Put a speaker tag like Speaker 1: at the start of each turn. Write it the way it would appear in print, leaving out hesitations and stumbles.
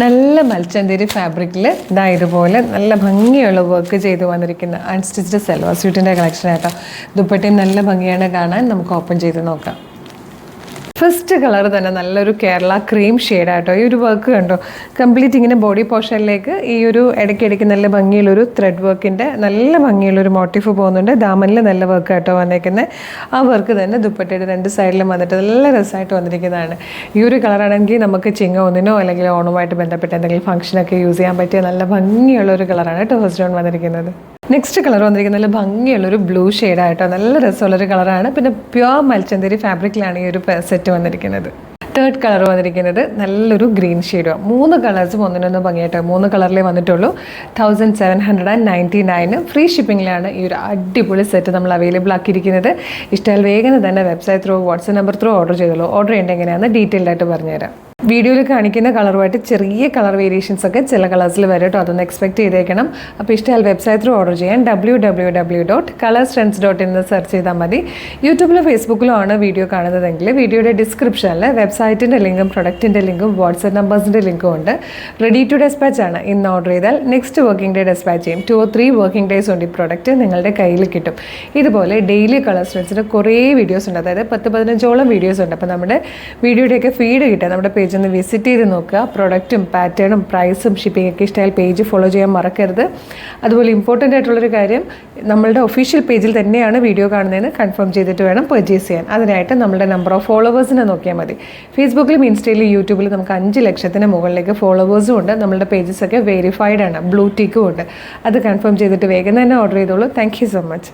Speaker 1: നല്ല മൽച്ചന്തേരി ഫാബ്രിക്കിൽ ഇതാ ഇതുപോലെ നല്ല ഭംഗിയുള്ള വർക്ക് ചെയ്ത് വന്നിരിക്കുന്ന അൺസ്റ്റിച്ച്ഡ് സൽവാർ സ്യൂട്ടിൻ്റെ കളക്ഷൻ ആട്ടോ. ദുപ്പട്ടയും നല്ല ഭംഗിയാണ് കാണാൻ. നമുക്ക് ഓപ്പൺ ചെയ്ത് നോക്കാം. ഫസ്റ്റ് കളർ തന്നെ നല്ലൊരു കേരള ക്രീം ഷെയ്ഡായിട്ടോ. ഈ ഒരു വർക്ക് കണ്ടോ, കംപ്ലീറ്റ് ഇങ്ങനെ ബോഡി പോർഷനിലേക്ക് ഈ ഒരു ഇടയ്ക്കിടയ്ക്ക് നല്ല ഭംഗിയുള്ളൊരു ത്രെഡ് വർക്കിൻ്റെ നല്ല ഭംഗിയുള്ളൊരു മോട്ടീഫ് പോകുന്നുണ്ട്. ദാമനിൽ നല്ല വർക്ക് ആയിട്ടോ വന്നേക്കുന്നത്. ആ വർക്ക് തന്നെ ദുപ്പട്ടയുടെ രണ്ട് സൈഡിലും വന്നിട്ട് നല്ല രസമായിട്ട് വന്നിരിക്കുന്നതാണ്. ഈ ഒരു കളറാണെങ്കിൽ നമുക്ക് ചിങ്ങ ഒന്നിനോ അല്ലെങ്കിൽ ഓണവുമായിട്ട് ബന്ധപ്പെട്ട് എന്തെങ്കിലും ഫംഗ്ഷനൊക്കെ യൂസ് ചെയ്യാൻ പറ്റിയ നല്ല ഭംഗിയുള്ള ഒരു കളറാണ് കേട്ടോ ഫസ്റ്റ് ഓൺ വന്നിരിക്കുന്നത്. നെക്സ്റ്റ് കളർ വന്നിരിക്കുന്നത് നല്ല ഭംഗിയുള്ളൊരു ബ്ലൂ ഷെയ്ഡായിട്ടോ, നല്ല രസമുള്ളൊരു കളറാണ്. പിന്നെ പ്യുവർ മൽച്ചന്തേരി ഫാബ്രിക്കിലാണ് ഈ ഒരു സെറ്റ് വന്നിരിക്കുന്നത്. തേർഡ് കളർ വന്നിരിക്കുന്നത് നല്ലൊരു ഗ്രീൻ ഷെയ്ഡുമാണ്. 3 കളേഴ്സും ഒന്നിനൊന്നും ഭംഗിയായിട്ടോ. 3 കളറിലേ വന്നിട്ടുള്ളൂ. 1799 ഫ്രീ ഷിപ്പിങ്ങിലാണ് ഈ ഒരു അടിപൊളി സെറ്റ് നമ്മൾ അവൈലബിൾ ആക്കിയിരിക്കുന്നത്. ഇഷ്ടമായാൽ വേഗം തന്നെ website through WhatsApp number through order ചെയ്തോളൂ. ഓർഡർ ചെയ്യേണ്ടത് എങ്ങനെയാണെന്ന് ഡീറ്റെയിൽഡ് ആയിട്ട് പറഞ്ഞുതരാം. വീഡിയോയിൽ കാണിക്കുന്ന കളറുമായിട്ട് ചെറിയ കളർ വേരിയേഷൻസ് ഒക്കെ ചില കളേഴ്സിൽ വരും കേട്ടോ. അതൊന്ന് എക്സ്പെക്ട് ചെയ്തേക്കണം. അപ്പോൾ ഇഷ്ടമായാൽ വെബ്സൈറ്റ് ത്രൂ ഓർഡർ ചെയ്യാൻ www.colorstrends.in എന്ന് സെർച്ച് ചെയ്താൽ മതി. യൂട്യൂബിലോ ഫേസ്ബുക്കിലോ ആണ് വീഡിയോ കാണുന്നതെങ്കിൽ വീഡിയോയുടെ ഡിസ്ക്രിപ്ഷനിൽ വെബ്സൈറ്റിൻ്റെ ലിങ്കും പ്രൊഡക്റ്റിൻ്റെ ലിങ്കും വാട്സ്ആപ്പ് നമ്പേഴ്സിൻ്റെ ലിങ്കും ഉണ്ട്. റെഡി ടു ഡെസ്പാച്ച് ആണ്. ഇന്ന് ഓർഡർ ചെയ്താൽ നെക്സ്റ്റ് വർക്കിംഗ് ഡേ ഡെസ്പാച്ച് ചെയ്യും. 2 or 3 വർക്കിംഗ് ഡേയ്സ് കൊണ്ട് ഈ പ്രൊഡക്റ്റ് നിങ്ങളുടെ കയ്യിൽ കിട്ടും. ഇതുപോലെ ഡെയിലി കളർ സ്ട്രെൻസിൻ്റെ കുറേ വീഡിയോസ് ഉണ്ട്. അതായത് 10-15ഓളം വീഡിയോസ് ഉണ്ട്. അപ്പോൾ നമ്മുടെ വീഡിയോയുടെയൊക്കെ ഫീഡ് കിട്ടുക നമ്മുടെ പേജ് ഒന്ന് വിസിറ്റ് ചെയ്ത് നോക്കുക. പ്രൊഡക്റ്റും പാറ്റേണും പ്രൈസും ഷിപ്പിംഗ് ഒക്കെ ഇഷ്ടമായാൽ പേജ് ഫോളോ ചെയ്യാൻ മറക്കരുത്. അതുപോലെ ഇമ്പോർട്ടൻ്റ് ആയിട്ടുള്ളൊരു കാര്യം, നമ്മളുടെ ഒഫീഷ്യൽ പേജിൽ തന്നെയാണ് വീഡിയോ കാണുന്നതെന്ന് കൺഫേം ചെയ്തിട്ട് വേണം പർച്ചേസ് ചെയ്യാൻ. അതിനായിട്ട് നമ്മുടെ നമ്പർ ഓഫ് ഫോളോവേഴ്സിനെ നോക്കിയാൽ മതി. ഫേസ്ബുക്കിലും ഇൻസ്റ്റയിലും യൂട്യൂബിലും നമുക്ക് 5 ലക്ഷത്തിന് മുകളിലേക്ക് ഫോളോവേഴ്സും ഉണ്ട്. നമ്മളുടെ പേജസ് ഒക്കെ വെരിഫൈഡ് ആണ്, ബ്ലൂ ടിക്കും ഉണ്ട്. അത് കൺഫേം ചെയ്തിട്ട് വേഗം തന്നെ ഓർഡർ ചെയ്തോളൂ. Thank you so much.